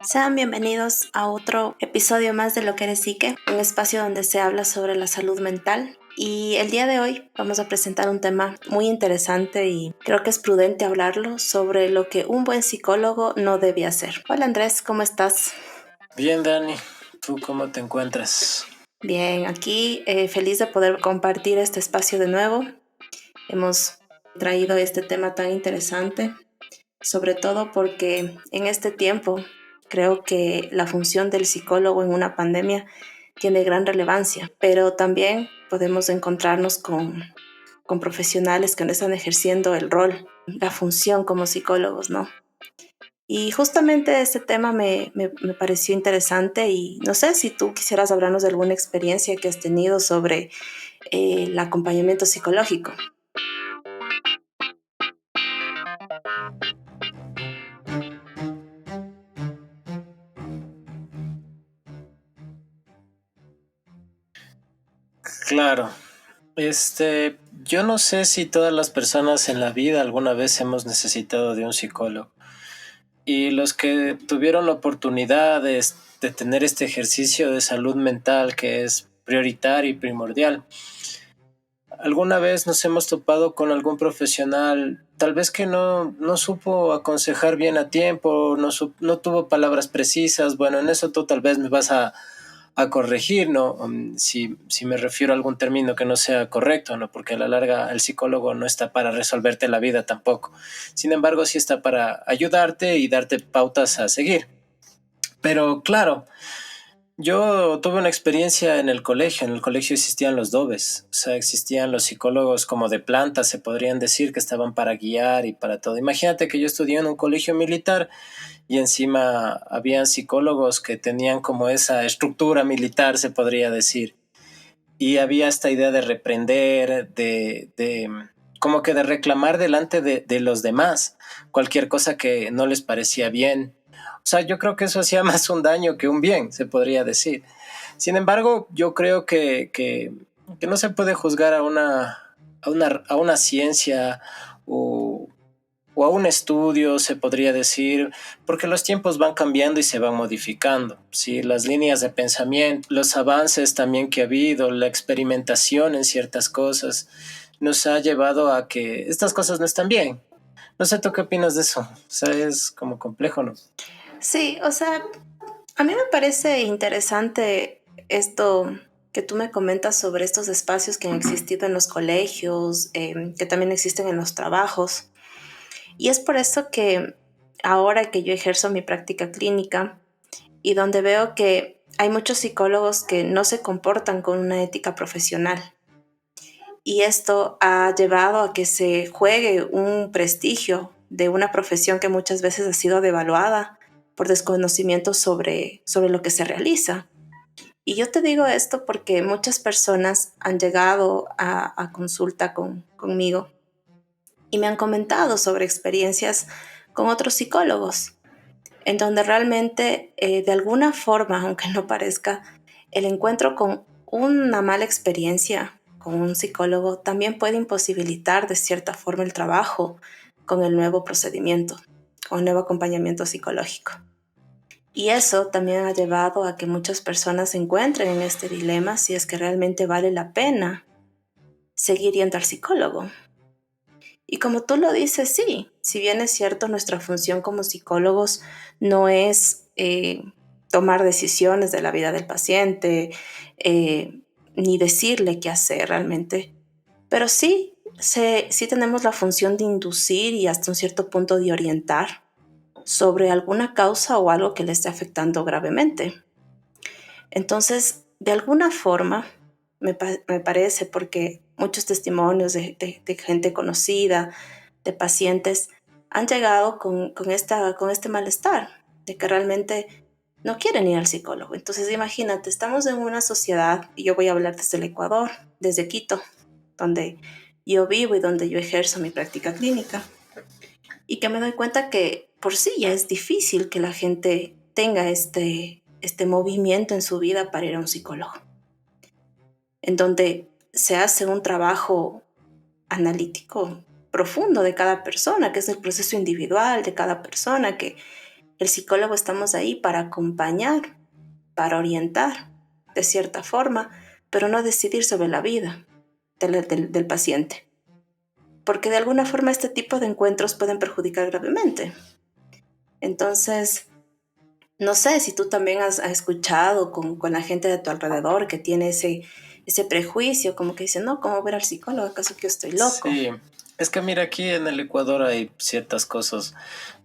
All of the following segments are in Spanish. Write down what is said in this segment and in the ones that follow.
Sean bienvenidos a otro episodio más de Lo que eres psique, un espacio donde se habla sobre la salud mental. Y el día de hoy vamos a presentar un tema muy interesante y creo que es prudente hablarlo sobre lo que un buen psicólogo no debe hacer. Hola Andrés, ¿cómo estás? Bien, Dani, ¿tú cómo te encuentras? Bien, aquí feliz de poder compartir este espacio de nuevo. Hemos traído este tema tan interesante, sobre todo porque en este tiempo creo que la función del psicólogo en una pandemia tiene gran relevancia, pero también podemos encontrarnos con profesionales que no están ejerciendo el rol, la función como psicólogos, ¿no? Y justamente este tema me pareció interesante y no sé si tú quisieras hablarnos de alguna experiencia que has tenido sobre el acompañamiento psicológico. Claro, yo no sé si todas las personas en la vida alguna vez hemos necesitado de un psicólogo. Y los que tuvieron la oportunidad de tener este ejercicio de salud mental que es prioritario y primordial, alguna vez nos hemos topado con algún profesional, tal vez que no supo aconsejar bien a tiempo, no tuvo palabras precisas. Bueno, en eso tú tal vez me vas a corregir, ¿no? Si me refiero a algún término que no sea correcto, ¿no? Porque a la larga el psicólogo no está para resolverte la vida tampoco. Sin embargo, sí está para ayudarte y darte pautas a seguir. Pero claro, yo tuve una experiencia en el colegio. En el colegio existían los dobes, o sea, existían los psicólogos como de planta, se podrían decir, que estaban para guiar y para todo. Imagínate que yo estudié en un colegio militar y encima habían psicólogos que tenían como esa estructura militar, se podría decir. Y había esta idea de reprender, como que de reclamar delante de los demás cualquier cosa que no les parecía bien. O sea, yo creo que eso hacía más un daño que un bien, se podría decir. Sin embargo, yo creo que no se puede juzgar a una ciencia o, o a un estudio, se podría decir, porque los tiempos van cambiando y se van modificando, ¿sí? Las líneas de pensamiento, los avances también que ha habido, la experimentación en ciertas cosas, nos ha llevado a que estas cosas no están bien. No sé, ¿tú qué opinas de eso? O sea, es como complejo, ¿no? Sí, o sea, a mí me parece interesante esto que tú me comentas sobre estos espacios que han existido en los colegios, que también existen en los trabajos. Y es por eso que ahora que yo ejerzo mi práctica clínica y donde veo que hay muchos psicólogos que no se comportan con una ética profesional. Y esto ha llevado a que se juegue un prestigio de una profesión que muchas veces ha sido devaluada por desconocimiento sobre lo que se realiza. Y yo te digo esto porque muchas personas han llegado a consulta conmigo y me han comentado sobre experiencias con otros psicólogos, en donde realmente de alguna forma, aunque no parezca, el encuentro con una mala experiencia con un psicólogo también puede imposibilitar de cierta forma el trabajo con el nuevo procedimiento, con el nuevo acompañamiento psicológico. Y eso también ha llevado a que muchas personas se encuentren en este dilema si es que realmente vale la pena seguir yendo al psicólogo. Y como tú lo dices, sí, si bien es cierto, nuestra función como psicólogos no es tomar decisiones de la vida del paciente, ni decirle qué hacer realmente, pero sí tenemos la función de inducir y hasta un cierto punto de orientar sobre alguna causa o algo que le esté afectando gravemente. Entonces, de alguna forma, me parece, porque muchos testimonios de gente conocida, de pacientes, han llegado con este malestar, de que realmente no quieren ir al psicólogo. Entonces, imagínate, estamos en una sociedad, y yo voy a hablar desde el Ecuador, desde Quito, donde yo vivo y donde yo ejerzo mi práctica clínica, y que me doy cuenta que por sí ya es difícil que la gente tenga este movimiento en su vida para ir a un psicólogo, en donde se hace un trabajo analítico profundo de cada persona, que es el proceso individual de cada persona, que El psicólogo estamos ahí para acompañar, para orientar de cierta forma, pero no decidir sobre la vida del paciente. Porque de alguna forma este tipo de encuentros pueden perjudicar gravemente. Entonces, no sé si tú también has escuchado con la gente de tu alrededor que tiene ese prejuicio, como que dice, no, ¿cómo ver al psicólogo? ¿Acaso que yo estoy loco? Sí, es que mira, aquí en el Ecuador hay ciertas cosas.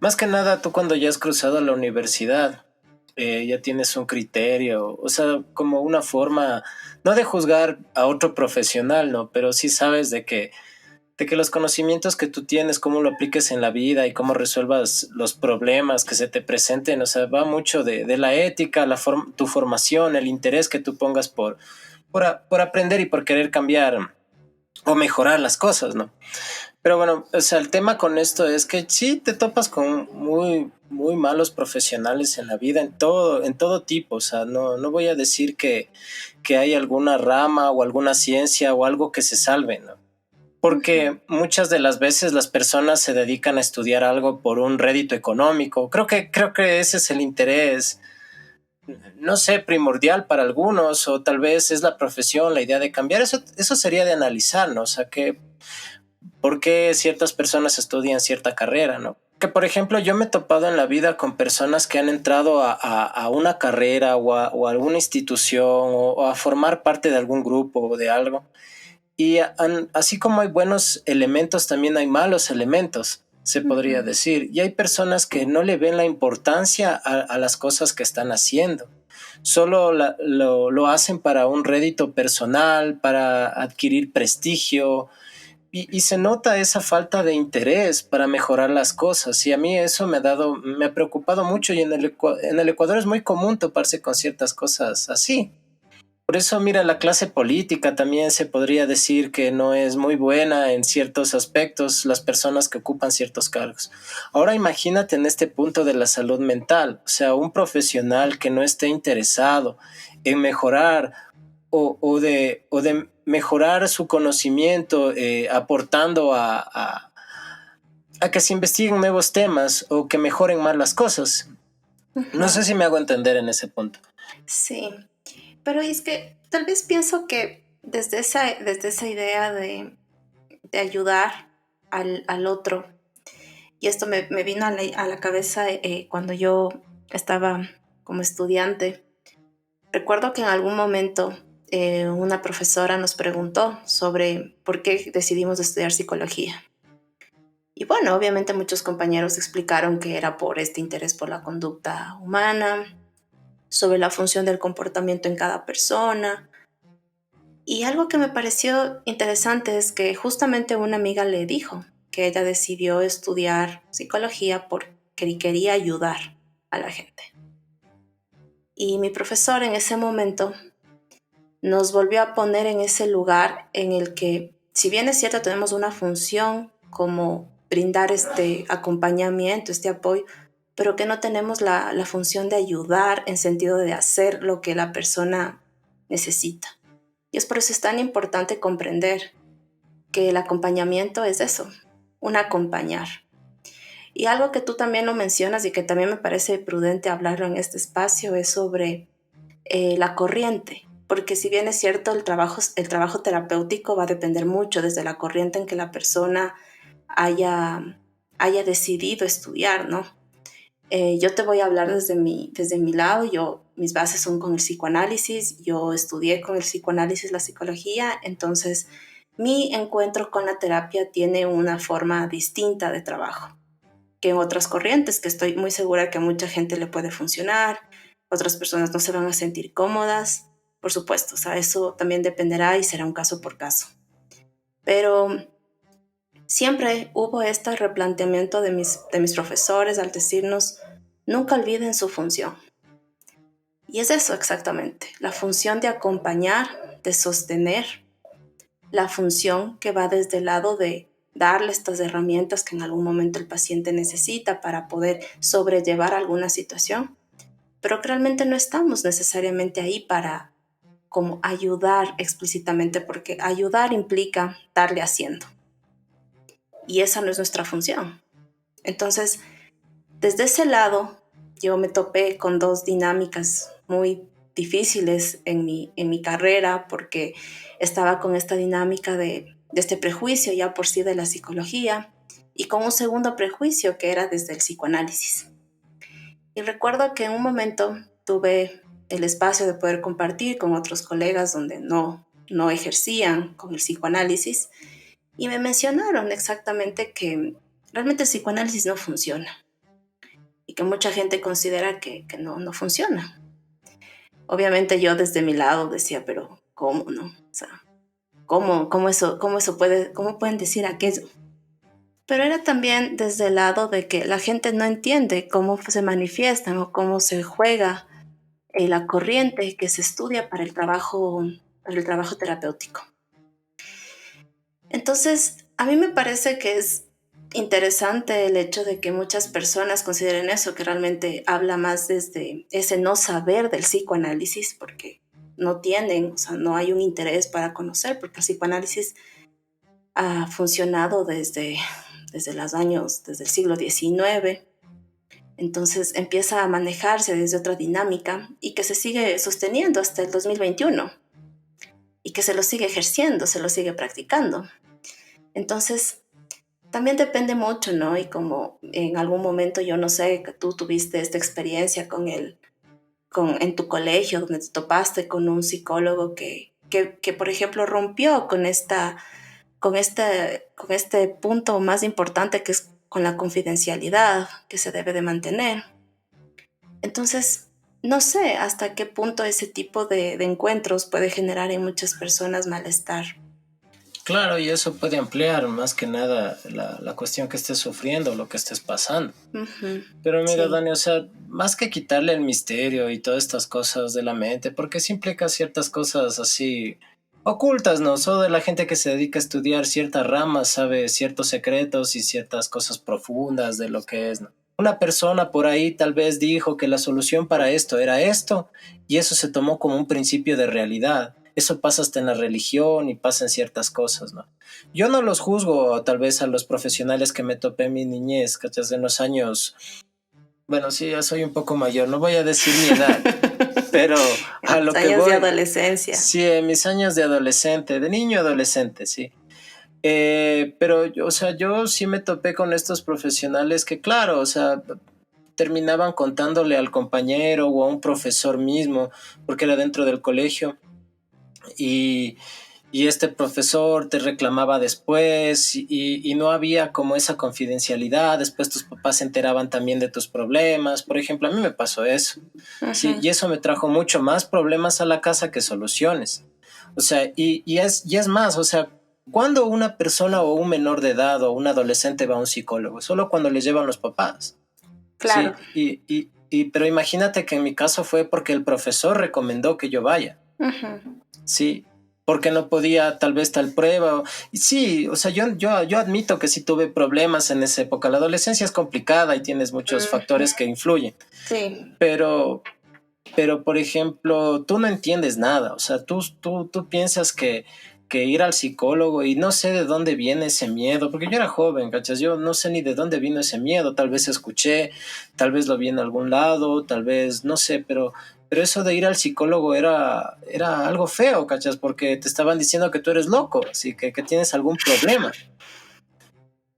Más que nada, tú cuando ya has cruzado la universidad, ya tienes un criterio, o sea, como una forma, no de juzgar a otro profesional, ¿no? Pero sí sabes de que los conocimientos que tú tienes, cómo lo apliques en la vida y cómo resuelvas los problemas que se te presenten, o sea, va mucho de la ética, tu formación, el interés que tú pongas por aprender y por querer cambiar o mejorar las cosas, ¿no? Pero bueno, o sea, el tema con esto es que sí te topas con muy malos profesionales en la vida, en todo tipo. O sea, no voy a decir que hay alguna rama o alguna ciencia o algo que se salve, ¿no? Ujú. Porque muchas de las veces las personas se dedican a estudiar algo por un rédito económico. Creo que ese es el interés, no sé, primordial para algunos, o tal vez es la profesión, la idea de cambiar. Eso sería de analizar, ¿no? O sea, que por qué ciertas personas estudian cierta carrera, ¿no? Que por ejemplo yo me he topado en la vida con personas que han entrado a una carrera o a alguna institución o a formar parte de algún grupo o de algo. Y así como hay buenos elementos, también hay malos elementos, se podría Ujú. decir. Y hay personas que no le ven la importancia a las cosas que están haciendo. Solo lo hacen para un rédito personal, para adquirir prestigio, y se nota esa falta de interés para mejorar las cosas. Y a mí eso me ha preocupado mucho. Y en el Ecuador es muy común toparse con ciertas cosas así. Por eso, mira, la clase política también se podría decir que no es muy buena en ciertos aspectos, las personas que ocupan ciertos cargos. Ahora imagínate en este punto de la salud mental, o sea, un profesional que no esté interesado en mejorar o de mejorar su conocimiento, aportando a que se investiguen nuevos temas o que mejoren más las cosas. No sé Ujú. si me hago entender en ese punto. Sí, pero es que tal vez pienso que desde esa idea de ayudar al otro, y esto me vino a la cabeza cuando yo estaba como estudiante. Recuerdo que en algún momento una profesora nos preguntó sobre por qué decidimos estudiar psicología. Y bueno, obviamente muchos compañeros explicaron que era por este interés por la conducta humana, sobre la función del comportamiento en cada persona. Y algo que me pareció interesante es que justamente una amiga le dijo que ella decidió estudiar psicología porque quería ayudar a la gente. Y mi profesor en ese momento nos volvió a poner en ese lugar en el que, si bien es cierto, tenemos una función como brindar este acompañamiento, este apoyo, pero que no tenemos la función de ayudar en sentido de hacer lo que la persona necesita. Y es por eso es tan importante comprender que el acompañamiento es eso, un acompañar. Y algo que tú también lo mencionas y que también me parece prudente hablarlo en este espacio es sobre la corriente, porque si bien es cierto, el trabajo terapéutico va a depender mucho desde la corriente en que la persona haya decidido estudiar, ¿no? Yo te voy a hablar desde mi lado. Mis bases son con el psicoanálisis. Yo estudié con el psicoanálisis la psicología, entonces mi encuentro con la terapia tiene una forma distinta de trabajo que en otras corrientes, que estoy muy segura que a mucha gente le puede funcionar, otras personas no se van a sentir cómodas, por supuesto, o sea, eso también dependerá y será un caso por caso. Pero siempre hubo este replanteamiento de mis profesores al decirnos, nunca olviden su función. Y es eso exactamente, la función de acompañar, de sostener, la función que va desde el lado de darle estas herramientas que en algún momento el paciente necesita para poder sobrellevar alguna situación, pero que realmente no estamos necesariamente ahí para como ayudar explícitamente, porque ayudar implica darle haciendo, y esa no es nuestra función. Entonces, desde ese lado, yo me topé con dos dinámicas muy difíciles en mi carrera porque estaba con esta dinámica de este prejuicio ya por sí de la psicología y con un segundo prejuicio que era desde el psicoanálisis. Y recuerdo que en un momento tuve el espacio de poder compartir con otros colegas donde no ejercían con el psicoanálisis y me mencionaron exactamente que realmente el psicoanálisis no funciona y que mucha gente considera que no funciona. Obviamente yo desde mi lado decía, pero ¿cómo no? O sea, ¿cómo pueden decir aquello? Pero era también desde el lado de que la gente no entiende cómo se manifiestan o cómo se juega la corriente que se estudia para el trabajo terapéutico. Entonces, a mí me parece que es interesante el hecho de que muchas personas consideren eso, que realmente habla más desde ese no saber del psicoanálisis, porque no tienen, o sea, no hay un interés para conocer, porque el psicoanálisis ha funcionado desde el siglo XIX. Entonces empieza a manejarse desde otra dinámica y que se sigue sosteniendo hasta el 2021 y que se lo sigue ejerciendo, se lo sigue practicando. Entonces, también depende mucho, ¿no? Y como en algún momento, yo no sé, que tú tuviste esta experiencia en tu colegio, donde te topaste con un psicólogo que por ejemplo, rompió con este punto más importante que es con la confidencialidad que se debe de mantener. Entonces, no sé hasta qué punto ese tipo de encuentros puede generar en muchas personas malestar. Claro, y eso puede ampliar más que nada la cuestión que estés sufriendo, lo que estés pasando. Ujú. Pero mira, Sí, Dani, o sea, más que quitarle el misterio y todas estas cosas de la mente, porque sí implica ciertas cosas así ocultas, ¿no? Solo de la gente que se dedica a estudiar ciertas ramas sabe ciertos secretos y ciertas cosas profundas de lo que es, ¿no? Una persona por ahí tal vez dijo que la solución para esto era esto, y eso se tomó como un principio de realidad. Eso pasa hasta en la religión y pasa en ciertas cosas, ¿no? Yo no los juzgo tal vez a los profesionales que me topé en mi niñez, ¿cachas? En los años, bueno, sí, ya soy un poco mayor, no voy a decir mi edad, pero en a tus lo que años de voy, adolescencia. sí, en mis años de adolescente, de niño adolescente, sí. Pero, o sea, yo sí me topé con estos profesionales que, claro, o sea, terminaban contándole al compañero o a un profesor mismo, porque era dentro del colegio, y, y este profesor te reclamaba después y no había como esa confidencialidad, después tus papás se enteraban también de tus problemas, por ejemplo, a mí me pasó eso, sí, Ujú. y eso me trajo mucho más problemas a la casa que soluciones, o sea, y es más, o sea, cuando una persona o un menor de edad o un adolescente va a un psicólogo, solo cuando le llevan los papás, Claro. sí, pero imagínate que en mi caso fue porque el profesor recomendó que yo vaya. Ujú. Sí, porque no podía tal vez tal prueba. Y sí, o sea, yo admito que sí tuve problemas en esa época. La adolescencia es complicada y tienes muchos Ujú. factores que influyen, Sí. pero, pero por ejemplo, tú no entiendes nada. O sea, tú piensas que ir al psicólogo y no sé de dónde viene ese miedo, porque yo era joven, ¿cachas? Yo no sé ni de dónde vino ese miedo. Tal vez escuché, tal vez lo vi en algún lado, tal vez, no sé, pero eso de ir al psicólogo era algo feo, ¿cachas? Porque te estaban diciendo que tú eres loco, así que tienes algún problema.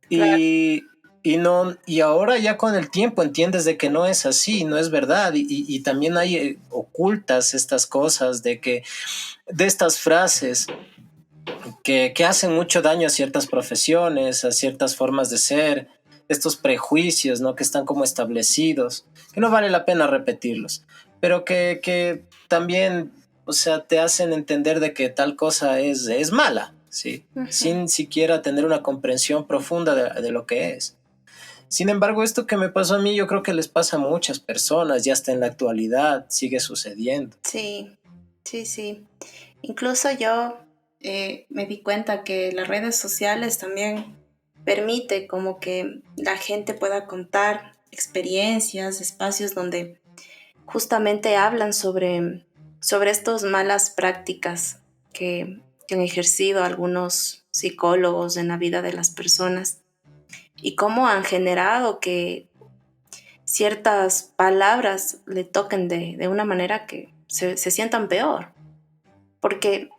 Claro. Y, no, y ahora ya con el tiempo entiendes de que no es así, no es verdad. Y también hay ocultas estas cosas de estas frases que hacen mucho daño a ciertas profesiones, a ciertas formas de ser, estos prejuicios, ¿no? Que están como establecidos, que no vale la pena repetirlos, pero que también, o sea, te hacen entender de que tal cosa es mala, ¿sí? Ujú. Sin siquiera tener una comprensión profunda de lo que es. Sin embargo, esto que me pasó a mí, yo creo que les pasa a muchas personas y hasta en la actualidad sigue sucediendo. Sí, sí, sí. Incluso yo me di cuenta que las redes sociales también permite como que la gente pueda contar experiencias, espacios donde justamente hablan sobre estas malas prácticas que han ejercido algunos psicólogos en la vida de las personas y cómo han generado que ciertas palabras le toquen de una manera que se sientan peor. Porque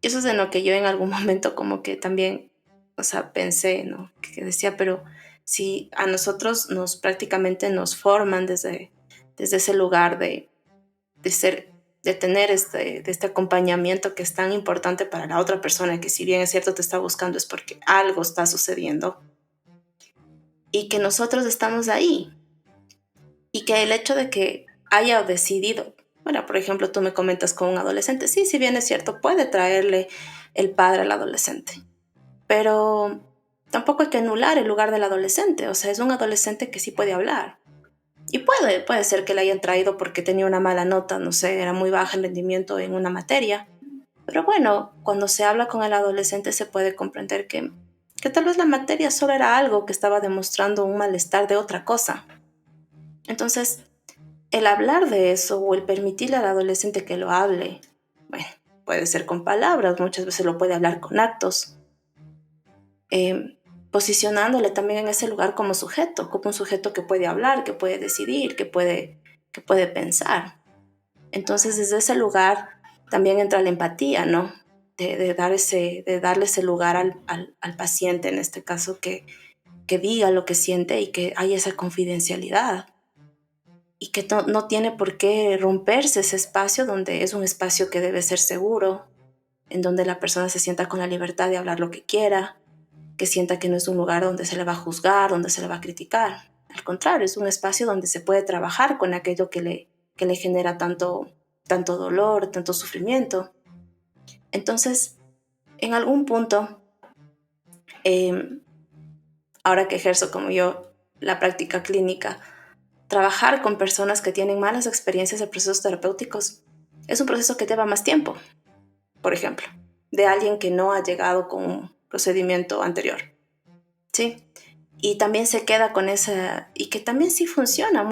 eso es en lo que yo en algún momento como que también, o sea, pensé, ¿no? Que decía, pero si a nosotros nos prácticamente nos forman desde ese lugar de ser, de tener de este acompañamiento que es tan importante para la otra persona, que si bien es cierto te está buscando es porque algo está sucediendo y que nosotros estamos ahí y que el hecho de que haya decidido, bueno, por ejemplo, tú me comentas con un adolescente, sí, si bien es cierto, puede traerle el padre al adolescente, pero tampoco hay que anular el lugar del adolescente, o sea, es un adolescente que sí puede hablar. Y puede ser que le hayan traído porque tenía una mala nota, no sé, era muy baja el rendimiento en una materia. Pero bueno, cuando se habla con el adolescente se puede comprender que tal vez la materia solo era algo que estaba demostrando un malestar de otra cosa. Entonces, el hablar de eso o el permitirle al adolescente que lo hable, bueno, puede ser con palabras, muchas veces lo puede hablar con actos, posicionándole también en ese lugar como un sujeto que puede hablar, que puede decidir, que puede pensar. Entonces, desde ese lugar también entra la empatía, ¿no? De darle ese lugar al paciente, en este caso, que diga lo que siente y que haya esa confidencialidad. Y que no tiene por qué romperse ese espacio donde es un espacio que debe ser seguro, en donde la persona se sienta con la libertad de hablar lo que quiera, que sienta que no es un lugar donde se le va a juzgar, donde se le va a criticar. Al contrario, es un espacio donde se puede trabajar con aquello que le genera tanto dolor, tanto sufrimiento. Entonces, en algún punto, eh, ahora que ejerzo como yo la práctica clínica, trabajar con personas que tienen malas experiencias de procesos terapéuticos es un proceso que lleva más tiempo, por ejemplo, de alguien que no ha llegado con un procedimiento anterior, ¿sí? Y también se queda con esa, y que también sí funciona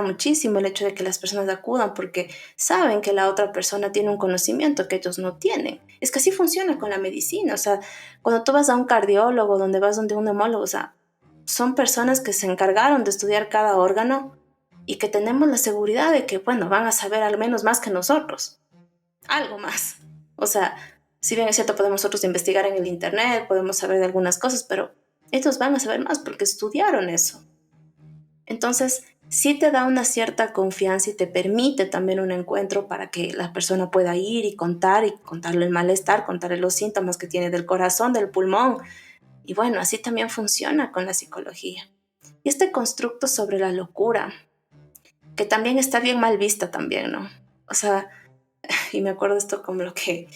muchísimo el hecho de que las personas acudan porque saben que la otra persona tiene un conocimiento que ellos no tienen. Es que así funciona con la medicina, o sea, cuando tú vas a un cardiólogo, donde vas donde un neumólogo, o sea, son personas que se encargaron de estudiar cada órgano y que tenemos la seguridad de que, bueno, van a saber al menos más que nosotros, algo más. O sea, si bien es cierto, podemos nosotros investigar en el internet, podemos saber de algunas cosas, pero ellos van a saber más porque estudiaron eso. Entonces, sí te da una cierta confianza y te permite también un encuentro para que la persona pueda ir y contarle el malestar, contarle los síntomas que tiene del corazón, del pulmón. Y bueno, así también funciona con la psicología. Y este constructo sobre la locura, que también está bien mal vista también, ¿no? O sea, y me acuerdo esto como lo que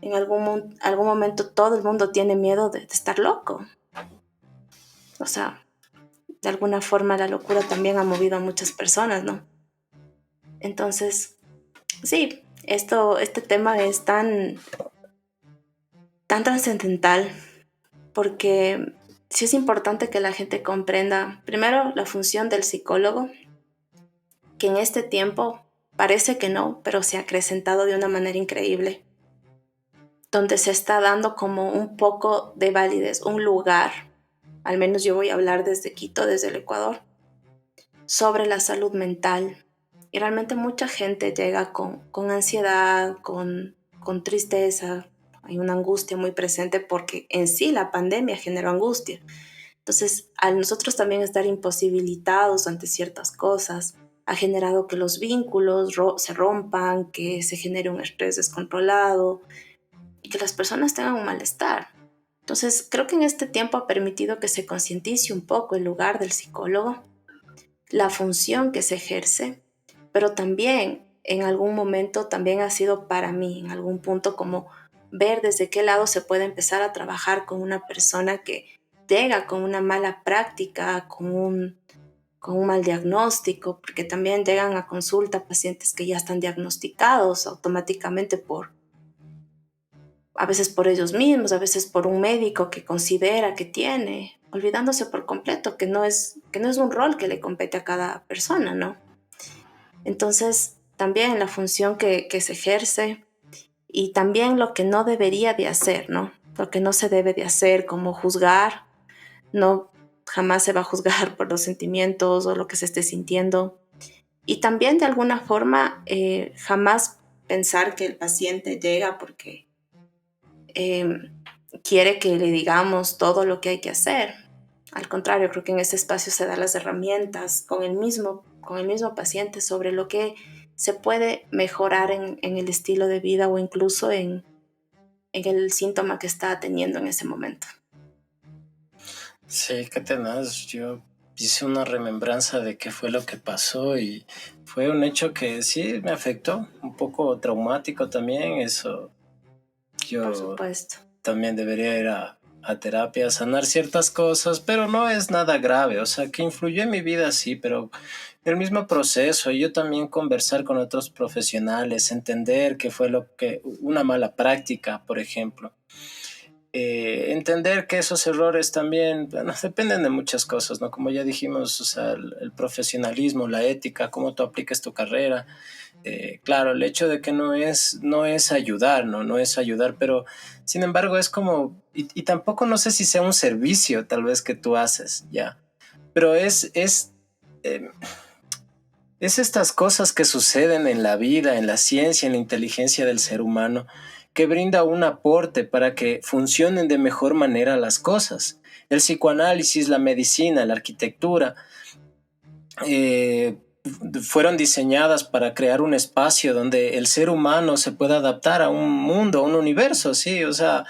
en algún momento todo el mundo tiene miedo de estar loco. O sea, de alguna forma la locura también ha movido a muchas personas, ¿no? Entonces, sí, este tema es tan trascendental porque sí es importante que la gente comprenda, primero, la función del psicólogo, que en este tiempo parece que no, pero se ha acrecentado de una manera increíble, donde se está dando como un poco de validez, un lugar, al menos yo voy a hablar desde Quito, desde el Ecuador, sobre la salud mental. Y realmente mucha gente llega con ansiedad, con tristeza, hay una angustia muy presente porque en sí la pandemia generó angustia. Entonces, al nosotros también estar imposibilitados ante ciertas cosas, ha generado que los vínculos se rompan, que se genere un estrés descontrolado y que las personas tengan un malestar. Entonces, creo que en este tiempo ha permitido que se concientice un poco el lugar del psicólogo, la función que se ejerce, pero también en algún momento también ha sido para mí, en algún punto, como ver desde qué lado se puede empezar a trabajar con una persona que llega con una mala práctica, con un mal diagnóstico, porque también llegan a consulta pacientes que ya están diagnosticados automáticamente a veces por ellos mismos, a veces por un médico que considera que tiene, olvidándose por completo que no es un rol que le compete a cada persona, ¿no? Entonces, también la función que se ejerce y también lo que no debería de hacer, ¿no? Lo que no se debe de hacer, como juzgar, no jamás se va a juzgar por los sentimientos o lo que se esté sintiendo. Y también de alguna forma jamás pensar que el paciente llega porque eh, quiere que le digamos todo lo que hay que hacer. Al contrario, creo que en ese espacio se dan las herramientas con el mismo paciente sobre lo que se puede mejorar en el estilo de vida o incluso en el síntoma que está teniendo en ese momento. Sí, qué tenaz. Yo hice una remembranza de qué fue lo que pasó y fue un hecho que sí me afectó, un poco traumático también. Eso Por yo supuesto. también debería ir a terapia, a sanar ciertas cosas, pero no es nada grave. O sea, que influyó en mi vida, sí, pero el mismo proceso, y yo también conversar con otros profesionales, entender qué fue lo que, una mala práctica, por ejemplo. Entender que esos errores también, bueno, dependen de muchas cosas, ¿no? Como ya dijimos, o sea, el profesionalismo, la ética, cómo tú aplicas tu carrera. Claro, el hecho de que no es ayudar, ¿no? No es ayudar, pero sin embargo es como, y tampoco no sé si sea un servicio tal vez que tú haces, ya, pero eh, es estas cosas que suceden en la vida, en la ciencia, en la inteligencia del ser humano, que brinda un aporte para que funcionen de mejor manera las cosas. El psicoanálisis, la medicina, la arquitectura, eh, fueron diseñadas para crear un espacio donde el ser humano se pueda adaptar a un mundo, a un universo, sí, o sea,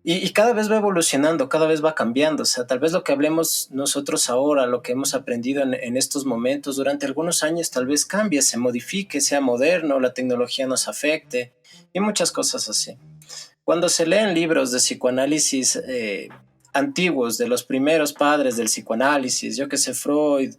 y cada vez va evolucionando, cada vez va cambiando. O sea, tal vez lo que hablemos nosotros ahora, lo que hemos aprendido en estos momentos, durante algunos años tal vez cambie, se modifique, sea moderno, la tecnología nos afecte y muchas cosas así. Cuando se leen libros de psicoanálisis antiguos, de los primeros padres del psicoanálisis, yo que sé, Freud,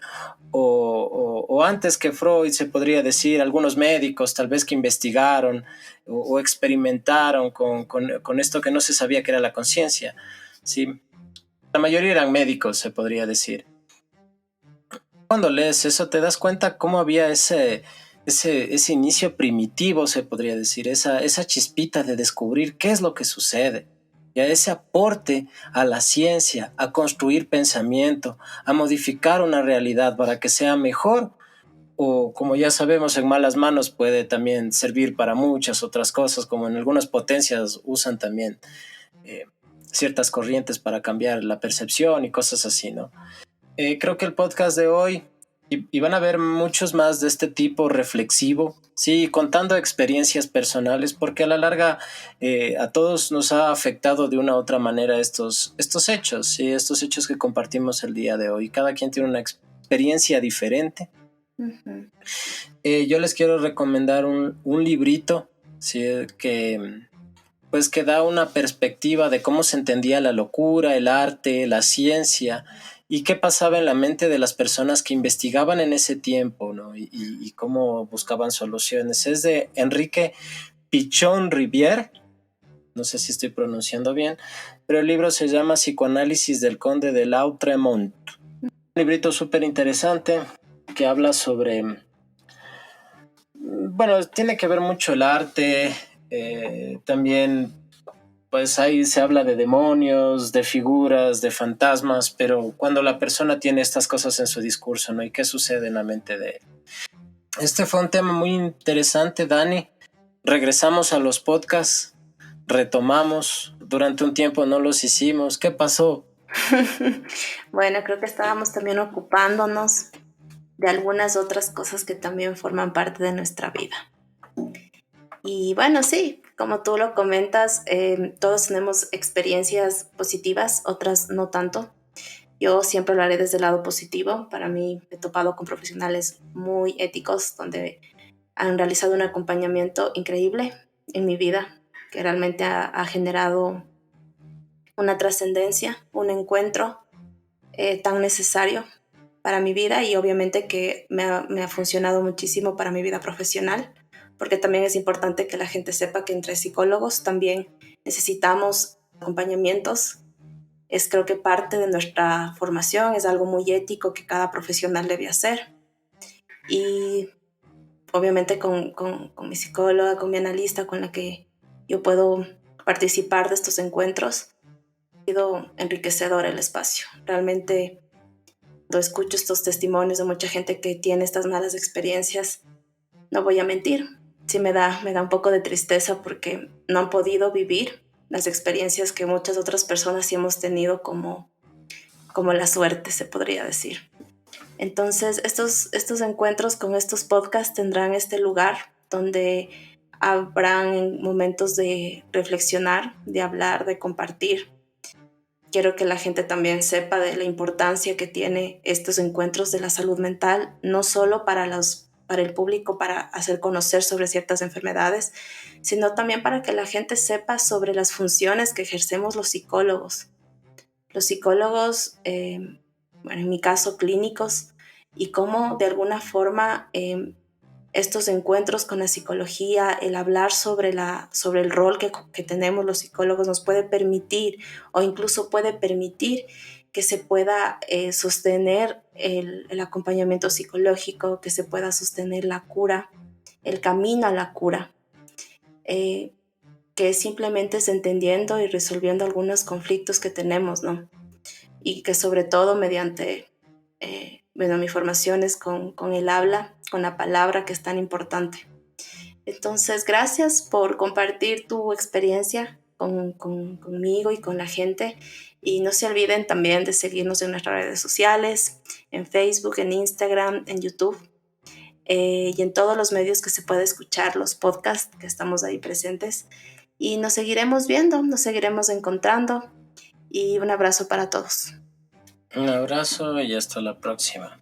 o antes que Freud, se podría decir, algunos médicos tal vez que investigaron o experimentaron con esto que no se sabía que era la conciencia, ¿sí? La mayoría eran médicos, se podría decir. Cuando lees eso te das cuenta cómo había ese inicio primitivo, se podría decir, esa chispita de descubrir qué es lo que sucede, y a ese aporte a la ciencia, a construir pensamiento, a modificar una realidad para que sea mejor, o como ya sabemos, en malas manos puede también servir para muchas otras cosas, como en algunas potencias usan también eh, ciertas corrientes para cambiar la percepción y cosas así, ¿no? Creo que el podcast de hoy, y van a ver muchos más de este tipo reflexivo, sí, contando experiencias personales, porque a la larga a todos nos ha afectado de una u otra manera estos hechos, sí, estos hechos que compartimos el día de hoy. Cada quien tiene una experiencia diferente. Ujú. Yo les quiero recomendar un librito, sí, que pues que da una perspectiva de cómo se entendía la locura, el arte, la ciencia y qué pasaba en la mente de las personas que investigaban en ese tiempo, ¿no? Y cómo buscaban soluciones. Es de Enrique Pichon Rivière, no sé si estoy pronunciando bien, pero el libro se llama Psicoanálisis del Conde de Lautremont. Un librito súper interesante que habla sobre, bueno, tiene que ver mucho el arte, también pues ahí se habla de demonios, de figuras, de fantasmas, pero cuando la persona tiene estas cosas en su discurso, ¿no? ¿Y qué sucede en la mente de él? Este fue un tema muy interesante, Dani. Regresamos a los podcasts, retomamos, durante un tiempo no los hicimos. ¿Qué pasó? Bueno, creo que estábamos también ocupándonos de algunas otras cosas que también forman parte de nuestra vida. Y bueno, sí, como tú lo comentas, todos tenemos experiencias positivas, otras no tanto. Yo siempre lo haré desde el lado positivo. Para mí he topado con profesionales muy éticos donde han realizado un acompañamiento increíble en mi vida, que realmente ha generado una trascendencia, un encuentro tan necesario para mi vida y obviamente que me ha funcionado muchísimo para mi vida profesional, porque también es importante que la gente sepa que entre psicólogos también necesitamos acompañamientos. Es creo que parte de nuestra formación, es algo muy ético que cada profesional debe hacer. Y obviamente con mi psicóloga, con mi analista, con la que yo puedo participar de estos encuentros, sido enriquecedor el espacio. Realmente cuando escucho estos testimonios de mucha gente que tiene estas malas experiencias, no voy a mentir, sí me da un poco de tristeza porque no han podido vivir las experiencias que muchas otras personas sí hemos tenido como la suerte, se podría decir. Entonces, estos encuentros con estos podcasts tendrán este lugar donde habrán momentos de reflexionar, de hablar, de compartir. Quiero que la gente también sepa de la importancia que tiene estos encuentros de la salud mental, no solo para el público, para hacer conocer sobre ciertas enfermedades, sino también para que la gente sepa sobre las funciones que ejercemos los psicólogos. Los psicólogos, bueno, en mi caso clínicos, y cómo de alguna forma estos encuentros con la psicología, el hablar sobre el rol que tenemos los psicólogos nos puede permitir o incluso puede permitir que se pueda sostener el acompañamiento psicológico, que se pueda sostener la cura, el camino a la cura, eh, que simplemente es entendiendo y resolviendo algunos conflictos que tenemos, ¿no? Y que sobre todo mediante, bueno, mi formación es con el habla, con la palabra, que es tan importante. Entonces, gracias por compartir tu experiencia conmigo y con la gente. Y no se olviden también de seguirnos en nuestras redes sociales, en Facebook, en Instagram, en YouTube, y en todos los medios que se puede escuchar, los podcasts que estamos ahí presentes. Y nos seguiremos viendo, nos seguiremos encontrando. Y un abrazo para todos. Un abrazo y hasta la próxima.